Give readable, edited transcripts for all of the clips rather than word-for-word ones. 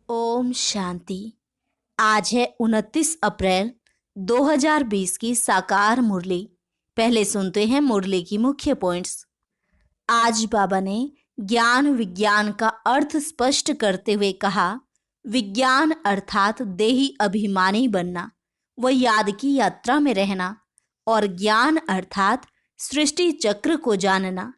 ओम शांति। आज है 29 अप्रैल 2020 की साकार मुरली। पहले सुनते हैं मुरली की मुख्य पॉइंट्स। आज बाबा ने ज्ञान विज्ञान का अर्थ स्पष्ट करते हुए कहा, विज्ञान अर्थात देही अभिमानी बनना व याद की यात्रा में रहना, और ज्ञान अर्थात सृष्टि चक्र को जानना।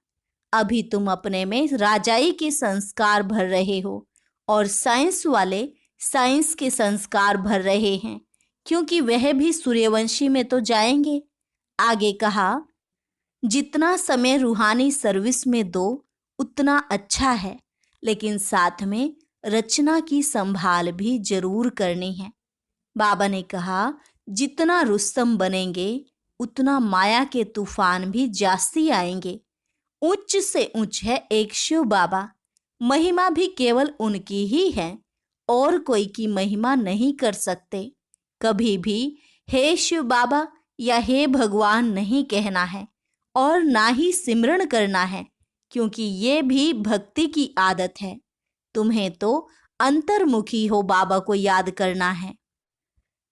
अभी तुम अपने में राजाई के संस्कार भर रहे हो और साइंस वाले साइंस के संस्कार भर रहे हैं, क्योंकि वह भी सूर्यवंशी में तो जाएंगे। आगे कहा, जितना समय रूहानी सर्विस में दो उतना अच्छा है, लेकिन साथ में रचना की संभाल भी जरूर करनी है। बाबा ने कहा, जितना रुस्तम बनेंगे उतना माया के तूफान भी जास्ती आएंगे। उच्च से उच्च है एक शिव बाबा, महिमा भी केवल उनकी ही है, और कोई की महिमा नहीं कर सकते। कभी भी हे शिव बाबा या हे भगवान नहीं कहना है और ना ही सिमरण करना है, क्योंकि ये भी भक्ति की आदत है। तुम्हें तो अंतर्मुखी हो बाबा को याद करना है।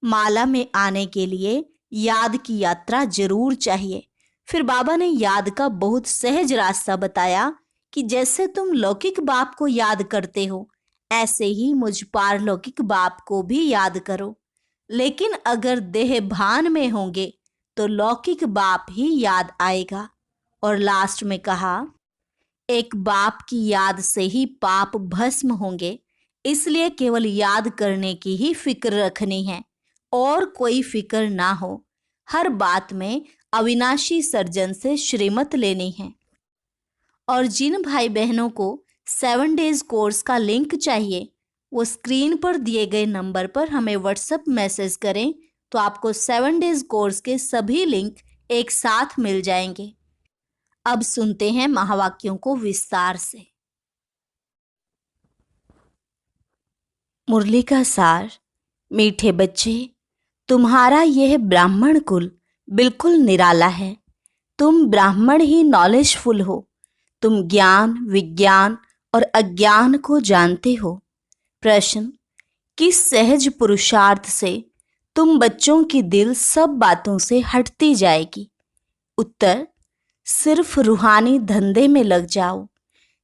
माला में आने के लिए याद की यात्रा जरूर चाहिए। फिर बाबा ने याद का बहुत सहज रास्ता बताया कि जैसे तुम लौकिक बाप को याद करते हो, ऐसे ही मुझ पारलौकिक बाप को भी याद करो। लेकिन अगर देह भान में होंगे तो लौकिक बाप ही याद आएगा। और लास्ट में कहा, एक बाप की याद से ही पाप भस्म होंगे, इसलिए केवल याद करने की ही फिक्र रखनी है और कोई फिक्र ना हो। हर बात में अविनाशी सर्जन से श्रीमत लेनी है। और जिन भाई बहनों को 7 डेज कोर्स का लिंक चाहिए, वो स्क्रीन पर दिए गए नंबर पर हमें व्हाट्सएप मैसेज करें, तो आपको 7 डेज कोर्स के सभी लिंक एक साथ मिल जाएंगे। अब सुनते हैं महावाक्यों को विस्तार से। मुरली का सार। मीठे बच्चे, तुम्हारा यह ब्राह्मण कुल बिल्कुल निराला है। तुम ब्राह्मण ही नॉलेजफुल हो। तुम ज्ञान विज्ञान और अज्ञान को जानते हो। प्रश्न, किस सहज पुरुषार्थ से तुम बच्चों की दिल सब बातों से हटती जाएगी? उत्तर, सिर्फ रूहानी धंधे में लग जाओ।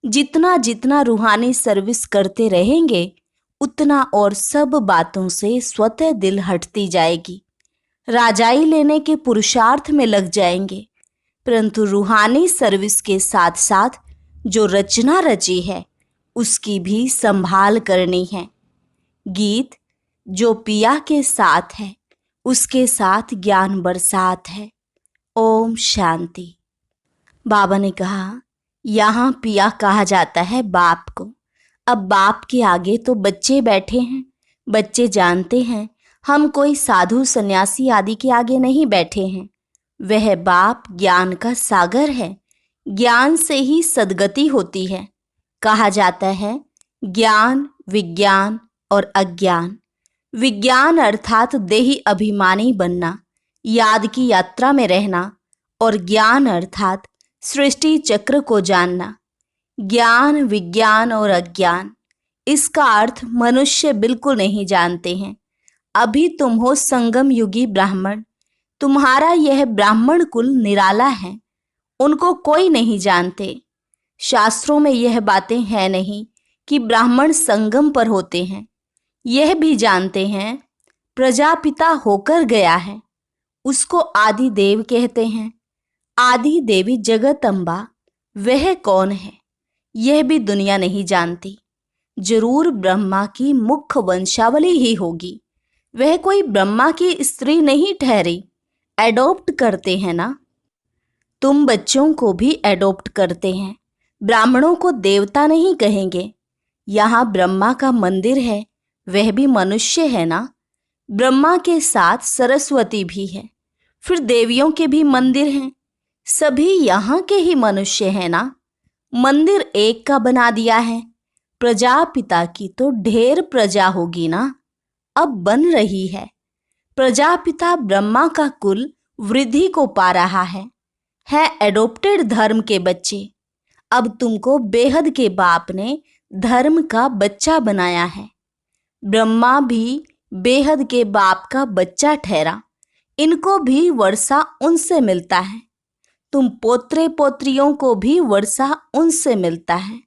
जितना जितना रूहानी सर्विस करते रहेंगे उतना और सब बातों से स्वतः दिल हटती जाएगी। राजाई लेने के पुरुषार्थ में लग जाएंगे, परंतु रूहानी सर्विस के साथ साथ जो रचना रची है उसकी भी संभाल करनी है। गीत, जो पिया के साथ है उसके साथ ज्ञान बरसात है। ओम शांति। बाबा ने कहा, यहाँ पिया कहा जाता है बाप को। अब बाप के आगे तो बच्चे बैठे हैं। बच्चे जानते हैं हम कोई साधु सन्यासी आदि के आगे नहीं बैठे हैं। वह बाप ज्ञान का सागर है। ज्ञान से ही सद्गति होती है। कहा जाता है ज्ञान विज्ञान और अज्ञान। विज्ञान अर्थात देही अभिमानी बनना, याद की यात्रा में रहना, और ज्ञान अर्थात सृष्टि चक्र को जानना। ज्ञान विज्ञान और अज्ञान, इसका अर्थ मनुष्य बिल्कुल नहीं जानते हैं। अभी तुम हो संगम युगी ब्राह्मण। तुम्हारा यह ब्राह्मण कुल निराला है, उनको कोई नहीं जानते। शास्त्रों में यह बातें हैं नहीं कि ब्राह्मण संगम पर होते हैं। यह भी जानते हैं प्रजापिता होकर गया है, उसको आदि देव कहते हैं। आदि देवी जगतअंबा, वह कौन है यह भी दुनिया नहीं जानती। जरूर ब्रह्मा की मुख्य वंशावली ही होगी। वह कोई ब्रह्मा की स्त्री नहीं ठहरी। एडॉप्ट करते हैं ना। तुम बच्चों को भी एडॉप्ट करते हैं। ब्राह्मणों को देवता नहीं कहेंगे। यहाँ ब्रह्मा का मंदिर है, वह भी मनुष्य है ना। ब्रह्मा के साथ सरस्वती भी है, फिर देवियों के भी मंदिर हैं। सभी यहाँ के ही मनुष्य हैं ना। मंदिर एक का बना दिया है। प्रजापिता की तो ढेर प्रजा होगी ना, अब बन रही है। प्रजापिता ब्रह्मा का कुल वृद्धि को पा रहा है एडॉप्टेड धर्म के बच्चे। अब तुमको बेहद के बाप ने धर्म का बच्चा बनाया है। ब्रह्मा भी बेहद के बाप का बच्चा ठहरा। इनको भी वर्षा उनसे मिलता है। तुम पोत्रे पोत्रियों को भी वर्षा उनसे मिलता है।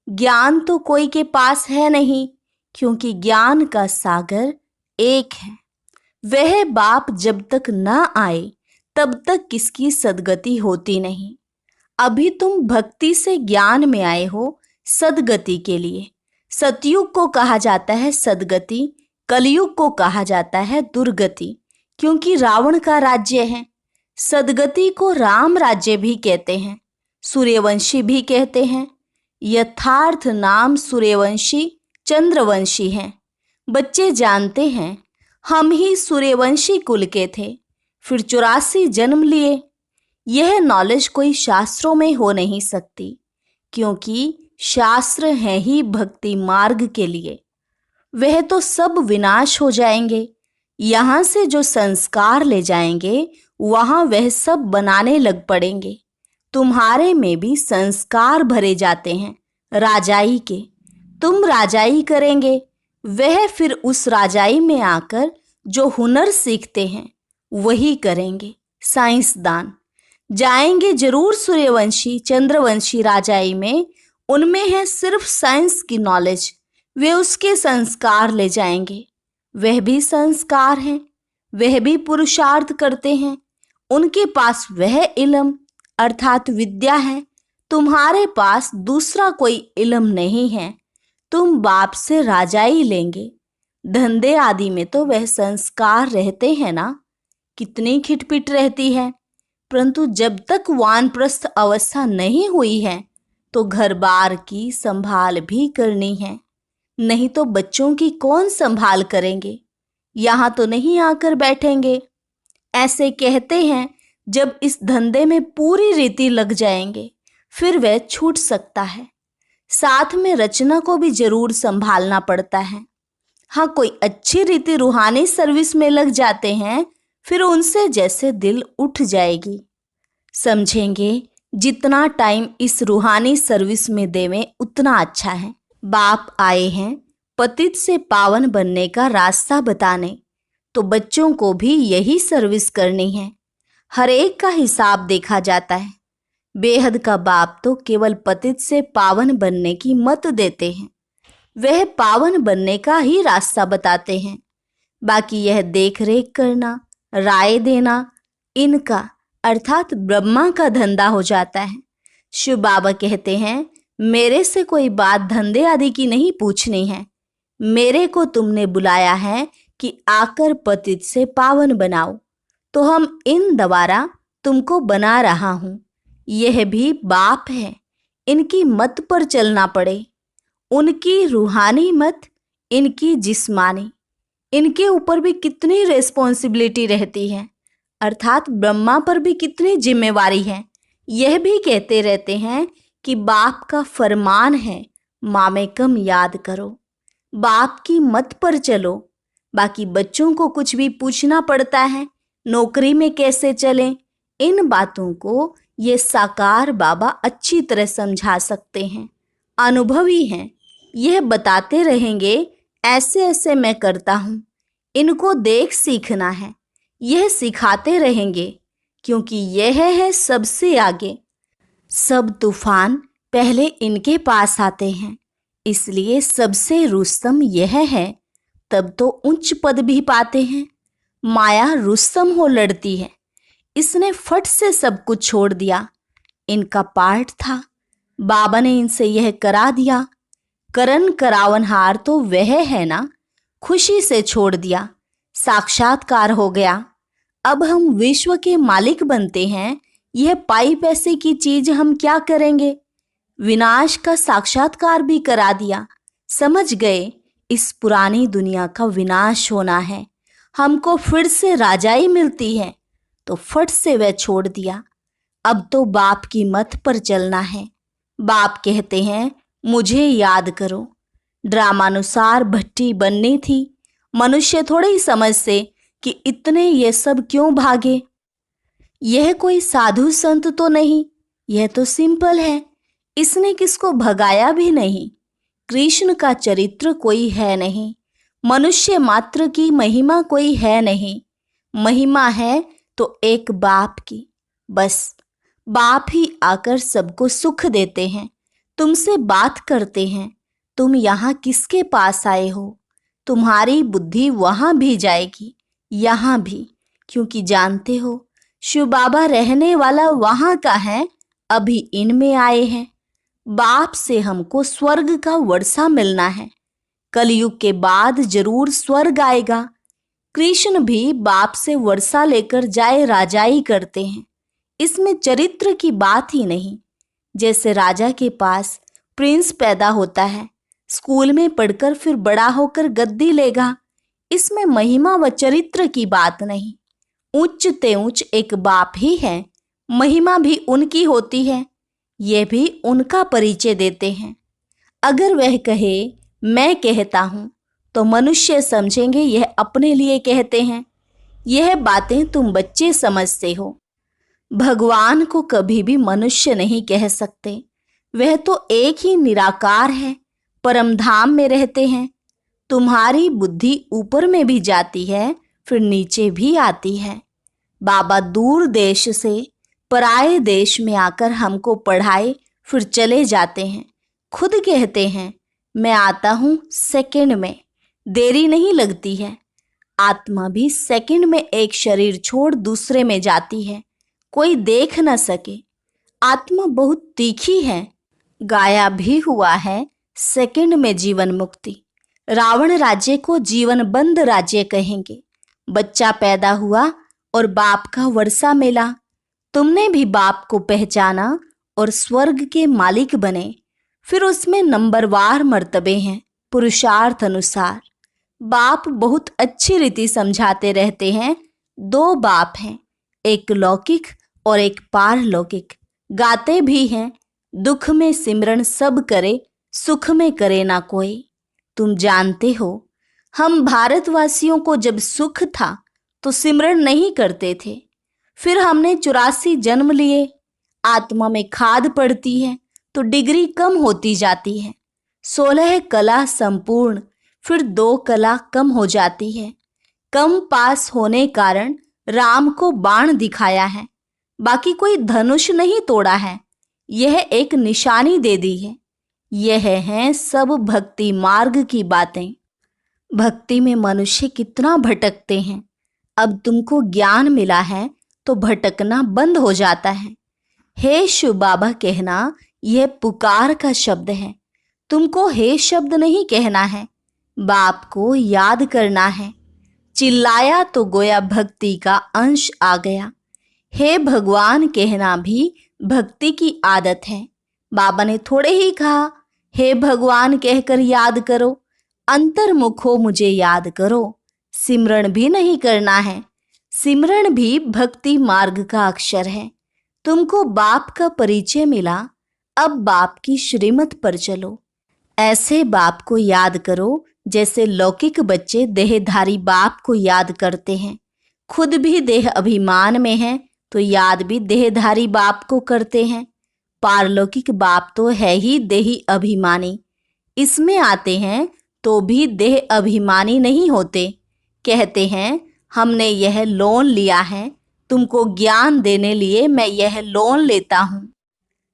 ज्ञान तो कोई के पास है नहीं, क्योंकि ज्ञान का सागर एक है। वह बाप जब तक न आए तब तक किसकी सद्गति होती नहीं। अभी तुम भक्ति से ज्ञान में आए हो सद्गति के लिए। सतयुग को कहा जाता है सद्गति, कलयुग को कहा जाता है दुर्गति, क्योंकि रावण का राज्य है। सद्गति को राम राज्य भी कहते हैं, सूर्यवंशी भी कहते हैं। यथार्थ नाम सूर्यवंशी चंद्रवंशी है। बच्चे जानते हैं हम ही सूर्यवंशी कुल के थे, फिर 84 जन्म लिए। यह नॉलेज कोई शास्त्रों में हो नहीं सकती, क्योंकि शास्त्र है ही भक्ति मार्ग के लिए। वह तो सब विनाश हो जाएंगे। यहाँ से जो संस्कार ले जाएंगे वहाँ वह सब बनाने लग पड़ेंगे। तुम्हारे में भी संस्कार भरे जाते हैं राजाई के। तुम राजाई करेंगे, वह फिर उस राजाई में आकर जो हुनर सीखते हैं वही करेंगे। साइंसदान जाएंगे जरूर सूर्यवंशी चंद्रवंशी राजाई में, उनमें है सिर्फ साइंस की नॉलेज। वे उसके संस्कार ले जाएंगे। वह भी संस्कार हैं, वह भी पुरुषार्थ करते हैं। उनके पास वह इल्म अर्थात विद्या है। तुम्हारे पास दूसरा कोई इल्म नहीं है। तुम बाप से राजाई लेंगे। धंधे आदि में तो वह संस्कार रहते हैं ना, कितनी खिटपिट रहती है। परंतु जब तक वानप्रस्थ अवस्था नहीं हुई है तो घर बार की संभाल भी करनी है, नहीं तो बच्चों की कौन संभाल करेंगे। यहाँ तो नहीं आकर बैठेंगे। ऐसे कहते हैं जब इस धंधे में पूरी रीति लग जाएंगे फिर वह छूट सकता है। साथ में रचना को भी जरूर संभालना पड़ता है। हाँ, कोई अच्छी रीति रूहानी सर्विस में लग जाते हैं, फिर उनसे जैसे दिल उठ जाएगी। समझेंगे जितना टाइम इस रूहानी सर्विस में देवें उतना अच्छा है। बाप आए हैं पतित से पावन बनने का रास्ता बताने, तो बच्चों को भी यही सर्विस करनी है। हर एक का हिसाब देखा जाता है। बेहद का बाप तो केवल पतित से पावन बनने की मत देते हैं, वह पावन बनने का ही रास्ता बताते हैं। बाकी यह देख रेख करना, राय देना, इनका अर्थात ब्रह्मा का धंधा हो जाता है। शिव बाबा कहते हैं मेरे से कोई बात धंधे आदि की नहीं पूछनी है। मेरे को तुमने बुलाया है कि आकर पतित से पावन बनाओ, तो हम इन द्वारा तुमको बना रहा हूँ। यह भी बाप है, इनकी मत पर चलना पड़े। उनकी रूहानी मत, इनकी जिस्मानी, इनके ऊपर भी कितनी रिस्पॉन्सिबिलिटी रहती है, अर्थात ब्रह्मा पर भी कितनी जिम्मेवारी है। यह भी कहते रहते हैं कि बाप का फरमान है मामे कम याद करो, बाप की मत पर चलो। बाकी बच्चों को कुछ भी पूछना पड़ता है, नौकरी में कैसे चलें, इन बातों को ये साकार बाबा अच्छी तरह समझा सकते हैं। अनुभवी हैं, यह बताते रहेंगे ऐसे ऐसे मैं करता हूँ, इनको देख सीखना है। यह सिखाते रहेंगे, क्योंकि यह है सबसे आगे। सब तूफान पहले इनके पास आते हैं, इसलिए सबसे रुस्तम यह है, तब तो उच्च पद भी पाते हैं। माया रुस्तम हो लड़ती है, इसने फट से सब कुछ छोड़ दिया। इनका पाठ था, बाबा ने इनसे यह करा दिया। करण करावनहार तो वह है ना, खुशी से छोड़ दिया, साक्षात्कार हो गया। अब हम विश्व के मालिक बनते हैं। यह पाई पैसे की चीज हम क्या करेंगे। विनाश का साक्षात्कार भी करा दिया। समझ गए इस पुरानी दुनिया का विनाश होना है, हमको फिर से राजाई मिलती है, तो फट से वह छोड़ दिया। अब तो बाप की मत पर चलना है। बाप कहते हैं मुझे याद करो। ड्रामानुसार भट्टी बननी थी। मनुष्य थोड़े ही समझते कि इतने ये सब क्यों भागे। यह कोई साधु संत तो नहीं, यह तो सिंपल है। इसने किसको भगाया भी नहीं। कृष्ण का चरित्र कोई है नहीं, मनुष्य मात्र की महिमा कोई है नहीं, महिमा है तो एक बाप की। बस बाप ही आकर सबको सुख देते हैं, तुमसे बात करते हैं। तुम यहाँ किसके पास आए हो? तुम्हारी बुद्धि वहां भी जाएगी, यहाँ भी, क्योंकि जानते हो शिव बाबा रहने वाला वहां का है, अभी इनमें आए हैं। बाप से हमको स्वर्ग का वर्षा मिलना है। कलयुग के बाद जरूर स्वर्ग आएगा। कृष्ण भी बाप से वर्षा लेकर जाए राजाई करते हैं। इसमें चरित्र की बात ही नहीं। जैसे राजा के पास प्रिंस पैदा होता है, स्कूल में पढ़कर फिर बड़ा होकर गद्दी लेगा, इसमें महिमा व चरित्र की बात नहीं। उच्च ते उच्च एक बाप ही है, महिमा भी उनकी होती है, यह भी उनका परिचय देते हैं। अगर वह कहे मैं कहता हूं तो मनुष्य समझेंगे यह अपने लिए कहते हैं। यह बातें तुम बच्चे समझते हो। भगवान को कभी भी मनुष्य नहीं कह सकते। वह तो एक ही निराकार है, परम धाम में रहते हैं। तुम्हारी बुद्धि ऊपर में भी जाती है, फिर नीचे भी आती है। बाबा दूर देश से पराए देश में आकर हमको पढ़ाए, फिर चले जाते हैं। खुद कहते हैं मैं आता हूँ सेकंड में, देरी नहीं लगती है। आत्मा भी सेकंड में एक शरीर छोड़ दूसरे में जाती है, कोई देख न सके। आत्मा बहुत तीखी है, गाया भी हुआ है सेकंड में जीवन मुक्ति। रावण राज्य को जीवन बंद राज्य कहेंगे। बच्चा पैदा हुआ और बाप का वर्षा मिला। तुमने भी बाप को पहचाना और स्वर्ग के मालिक बने। फिर उसमें नंबरवार मर्तबे हैं, पुरुषार्थ अनुसार। बाप बहुत अच्छी रीति समझाते रहते हैं। दो बाप हैं, एक लौकिक और एक पारलौकिक। गाते भी हैं दुख में सिमरन सब करे, सुख में करे ना कोई। तुम जानते हो हम भारतवासियों को जब सुख था तो सिमरन नहीं करते थे। फिर हमने 84 जन्म लिए। आत्मा में खाद पड़ती है तो डिग्री कम होती जाती है। 16 कला संपूर्ण, फिर 2 कला कम हो जाती है। कम पास होने कारण राम को बाण दिखाया है, बाकी कोई धनुष नहीं तोड़ा है। यह एक निशानी दे दी है। यह हैं सब भक्ति मार्ग की बातें। भक्ति में मनुष्य कितना भटकते हैं। अब तुमको ज्ञान मिला है तो भटकना बंद हो जाता है। हे शिव बाबा कहना यह पुकार का शब्द है। तुमको हे शब्द नहीं कहना है, बाप को याद करना है। चिल्लाया तो गोया भक्ति का अंश आ गया। हे भगवान कहना भी भक्ति की आदत है। बाबा ने थोड़े ही कहा हे भगवान कहकर याद करो, अंतर्मुख हो मुझे याद करो। सिमरण भी नहीं करना है। सिमरण भी भक्ति मार्ग का अक्षर है। तुमको बाप का परिचय मिला, अब बाप की श्रीमत पर चलो। ऐसे बाप को याद करो जैसे लौकिक बच्चे देहधारी बाप को याद करते हैं। खुद भी देह अभिमान में है तो याद भी देहधारी बाप को करते हैं। पारलौकिक बाप तो है ही देही अभिमानी। इसमें आते हैं तो भी देह अभिमानी नहीं होते। कहते हैं हमने यह लोन लिया है, तुमको ज्ञान देने लिए मैं यह लोन लेता हूँ।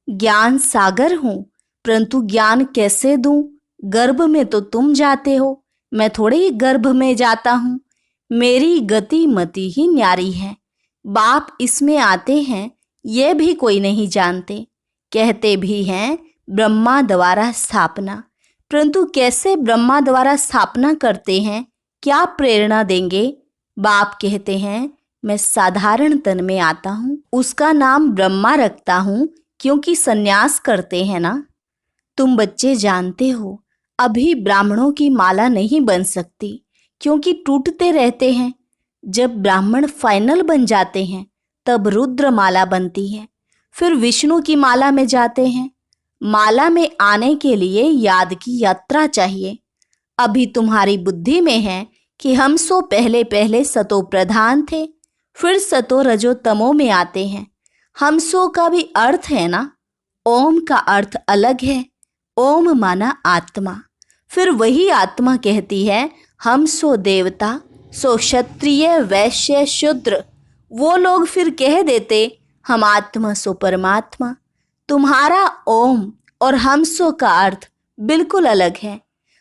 ज्ञान सागर हूँ, परंतु ज्ञान कैसे दूं? गर्भ में तो तुम जाते हो, मैं थोड़े ही गर्भ में जाता हूँ। मेरी गति मति ही न्यारी है। बाप इसमें आते हैं यह भी कोई नहीं जानते। कहते भी हैं ब्रह्मा द्वारा स्थापना, परंतु कैसे ब्रह्मा द्वारा स्थापना करते हैं, क्या प्रेरणा देंगे? बाप कहते हैं मैं साधारण तन में आता हूँ, उसका नाम ब्रह्मा रखता हूँ क्योंकि सन्यास करते हैं ना। तुम बच्चे जानते हो अभी ब्राह्मणों की माला नहीं बन सकती क्योंकि टूटते रहते हैं। जब ब्राह्मण फाइनल बन जाते हैं तब रुद्र माला बनती है, फिर विष्णु की माला में जाते हैं। माला में आने के लिए याद की यात्रा चाहिए। अभी तुम्हारी बुद्धि में है कि हम सो पहले पहले सतो प्रधान थे, फिर सतो रजो तमो में आते हैं। हम सो का भी अर्थ है ना, ओम का अर्थ अलग है। ओम माना आत्मा, फिर वही आत्मा कहती है हम सो देवता, सो क्षत्रिय, वैश्य, शूद्र। वो लोग फिर कह देते हम आत्मा सो परमात्मा। तुम्हारा ओम और हम सो का अर्थ बिल्कुल अलग है।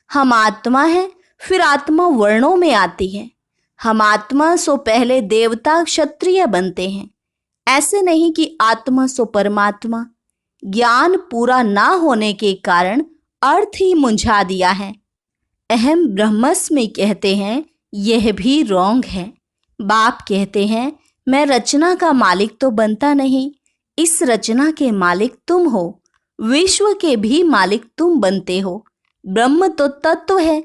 हम आत्मा है, फिर आत्मा वर्णों में आती है। हम आत्मा सो पहले देवता क्षत्रिय बनते हैं। ऐसे नहीं कि आत्मा सो परमात्मा। ज्ञान पूरा ना होने के कारण अर्थ ही मुंझा दिया है। अहम ब्रह्मस्मि कहते हैं, यह भी रॉन्ग है। बाप कहते हैं मैं रचना का मालिक तो बनता नहीं, इस रचना के मालिक तुम हो। विश्व के भी मालिक तुम बनते हो। ब्रह्म तो तत्व है,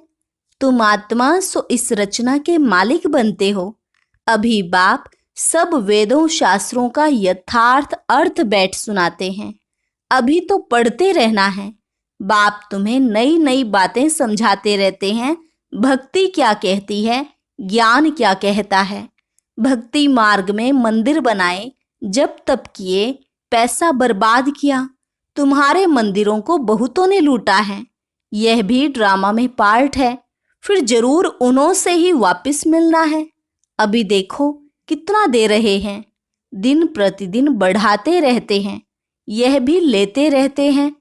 तुम आत्मा सो इस रचना के मालिक बनते हो। अभी बाप सब वेदों शास्त्रों का यथार्थ अर्थ बैठ सुनाते हैं। अभी तो पढ़ते रहना है। बाप तुम्हें नई नई बातें समझाते रहते हैं। भक्ति क्या कहती है, ज्ञान क्या कहता है। भक्ति मार्ग में मंदिर बनाए, जब तप किए, पैसा बर्बाद किया। तुम्हारे मंदिरों को बहुतों ने लूटा है। यह भी ड्रामा में पार्ट है, फिर जरूर उन्हों से ही वापस मिलना है। अभी देखो कितना दे रहे हैं, दिन प्रतिदिन बढ़ाते रहते हैं, यह भी लेते रहते हैं।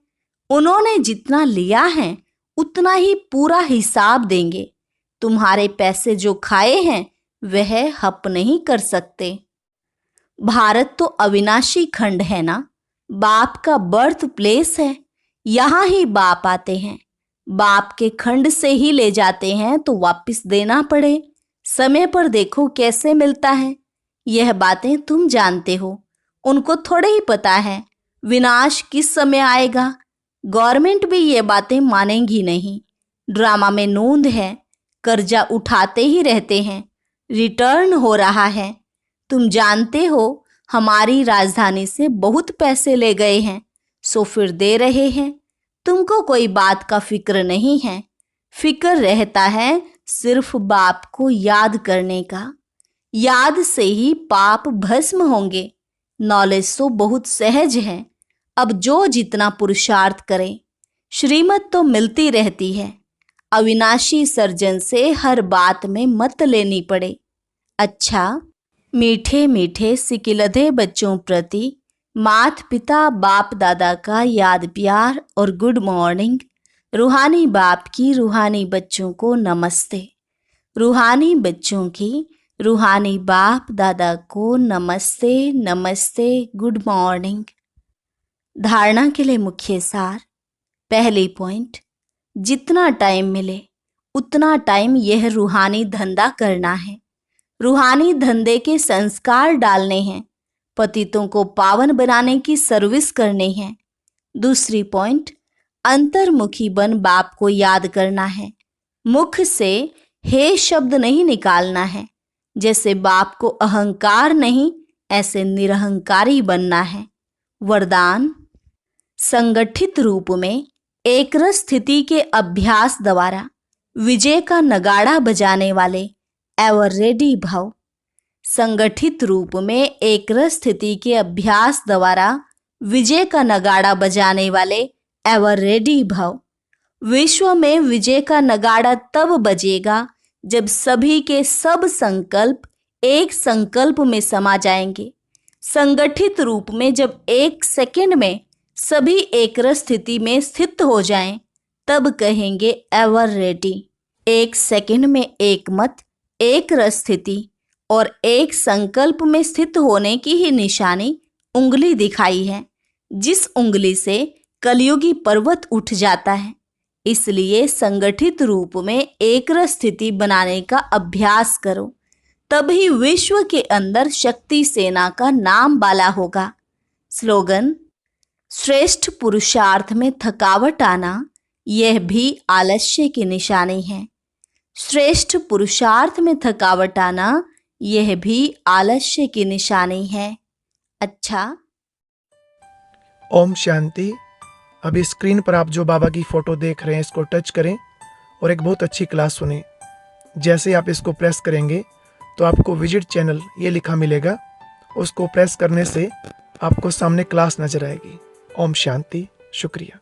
उन्होंने जितना लिया है उतना ही पूरा हिसाब देंगे। तुम्हारे पैसे जो खाए हैं वह हप नहीं कर सकते। भारत तो अविनाशी खंड है ना, बाप का बर्थ प्लेस है। यहाँ ही बाप आते हैं, बाप के खंड से ही ले जाते हैं तो वापस देना पड़े। समय पर देखो कैसे मिलता है। यह बातें तुम जानते हो, उनको थोड़े ही पता है विनाश किस समय आएगा। गवर्नमेंट भी ये बातें मानेंगी नहीं। ड्रामा में नूंद है, कर्जा उठाते ही रहते हैं, रिटर्न हो रहा है। तुम जानते हो हमारी राजधानी से बहुत पैसे ले गए हैं, सो फिर दे रहे हैं। तुमको कोई बात का फिक्र नहीं है। फिक्र रहता है सिर्फ बाप को याद करने का। याद से ही पाप भस्म होंगे। नॉलेज तो बहुत सहज है। अब जो जितना पुरुषार्थ करे, श्रीमत तो मिलती रहती है। अविनाशी सर्जन से हर बात में मत लेनी पड़े। अच्छा, मीठे मीठे सिकिलधे बच्चों प्रति माता पिता बाप दादा का याद प्यार और गुड मॉर्निंग। रूहानी बाप की रूहानी बच्चों को नमस्ते। रूहानी बच्चों की रूहानी बाप दादा को नमस्ते नमस्ते, गुड मॉर्निंग। धारणा के लिए मुख्य सार। पहली पॉइंट, जितना टाइम मिले उतना टाइम यह रूहानी धंधा करना है। रूहानी धंधे के संस्कार डालने हैं, पतितों को पावन बनाने की सर्विस करनी है। दूसरी पॉइंट, अंतर्मुखी बन बाप को याद करना है। मुख से हे शब्द नहीं निकालना है। जैसे बाप को अहंकार नहीं, ऐसे निरहंकारी बनना है। वरदान, संगठित रूप में एक रस स्थिति के अभ्यास द्वारा विजय का नगाड़ा बजाने वाले एवर रेडी भव। संगठित रूप में एक रस स्थिति के अभ्यास द्वारा विजय का नगाड़ा बजाने वाले एवर रेडी भव। विश्व में विजय का नगाड़ा तब बजेगा जब सभी के सब संकल्प एक संकल्प में समा जाएंगे। संगठित रूप में जब एक सेकंड में सभी एक रस स्थिति में स्थित हो जाएं, तब कहेंगे एवर रेडी। एक सेकंड में एक मत, एक रस स्थिति और एक संकल्प में स्थित होने की ही निशानी उंगली दिखाई है, जिस उंगली से कलयुगी पर्वत उठ जाता है। इसलिए संगठित रूप में एक रस स्थिति बनाने का अभ्यास करो, तभी विश्व के अंदर शक्ति सेना का नाम बाला होगा। स्लोगन, श्रेष्ठ पुरुषार्थ में थकावट आना यह भी आलस्य की निशानी है। श्रेष्ठ पुरुषार्थ में थकावट आना यह भी आलस्य की निशानी है। अच्छा, ओम शांति। अभी स्क्रीन पर आप जो बाबा की फोटो देख रहे हैं इसको टच करें और एक बहुत अच्छी क्लास सुने। जैसे आप इसको प्रेस करेंगे तो आपको विजिट चैनल ये लिखा मिलेगा, उसको प्रेस करने से आपको सामने क्लास नजर आएगी। ओम शांति। शुक्रिया।